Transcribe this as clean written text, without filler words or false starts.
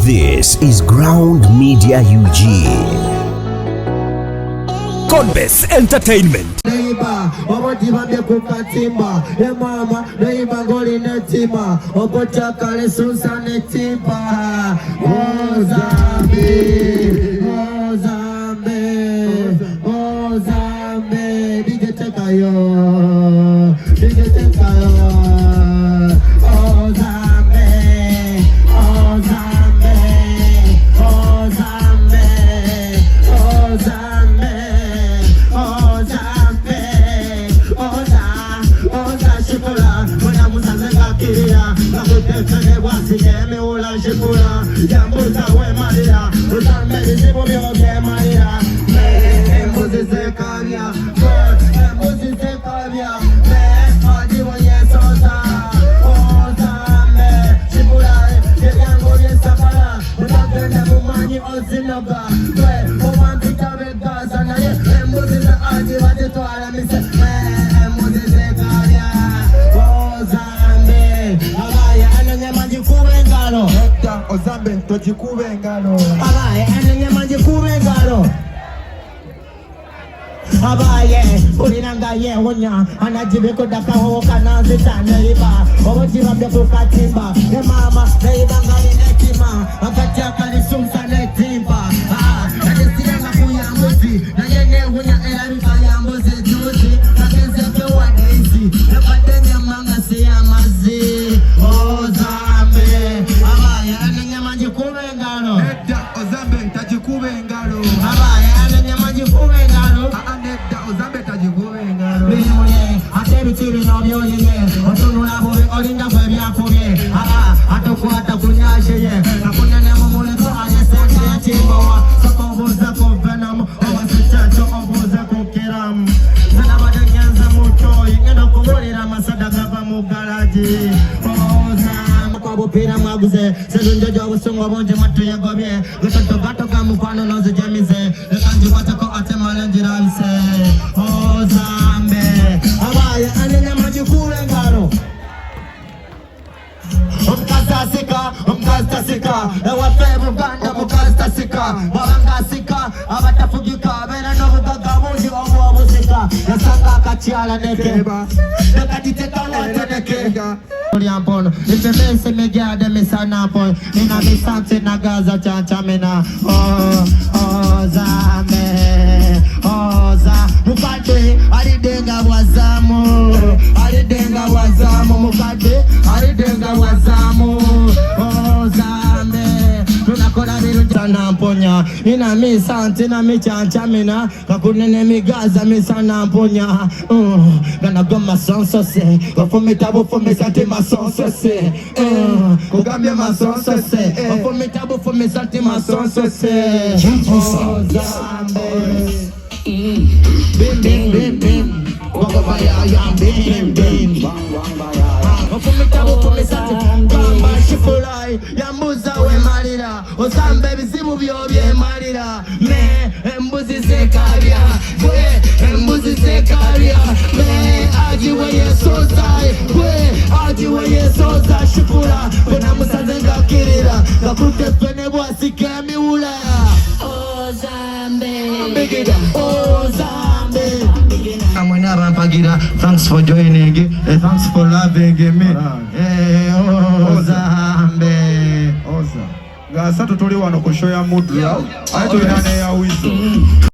This is Ground Media UG. Conbes Entertainment. Neiba, omotima bekukatimba, mama, neiba goli netima, opota kale susa netimba. Ozambe, Ozambe, Ozambe, DJ Tekayo, DJ Tekayo. Ozambe tojikube ngalo abaye anenya manje kube ngalo abaye ulinanga ye wonya anajibeko dakaho kana zitane iba obojiba byo katimba mama neiba ngali netima akati akali sumsa netimba nadisiranga kuya muzi na yene wonya elarifa ya muzi juzi nakenze ke wadezi napatenya manga se amazi Ozambe Ozambe tajikube ngalo abaye anenya majikube ngalo aneda Ozambe tajikube ngalo bimuye atebitiri no byonyine otunula bobe olinda kwe byakubye atokwata kunyashe ye nakunene mumule ko ayesete yakimbowa sokobuza ko venom owasichacho obuza ko kiram zana badengenza mutoyi ngendo kumulira masadaka pa mugalaji Pira maguze sezunjo jobu sungo bonje matu ya gobye gutoto gato kamufano noze jemize lekanji watako atemale njiramise Ozambe abaye anenya majikule ngaro Omkastasika ewa febu ganda mukastasika walangasika abatafugika bena nobugaga munji omu obusika yasanga kachiala nekeba nekaditeka watenekega Oriampono, ifemese megade misanapo Nina misante na gaza chanchamena Ozambe, Mukade, alidenga wazamu Alidenga wazamu, Mukade, alidenga wazamu Ozambe, tunakola biru jana mponya Ina misante na michanchamena Kakunene migaza misanamponya Gana goma sonso se Wafumitabu fumisante maçon c'est kugambye maçon c'est ofumitabu fumisante maçon c'est Ozambe bim bim bim bim wakabaya ya bim bim ofumitabu fumisante bamba shifulai ya mbuza we marira Ozambe bizibu byobye marira me embuzi zekarya we embuzi zekarya me ajiwe yesozai we ajiwe yesoza shukura kuna musazenga kirira gakute fene bwasike miula Ozambe Ozambe amwena rampagira. Thanks for joining thanks for loving me Ozambe Gasa tutuli wano kushoya mood love aito inane ya wizo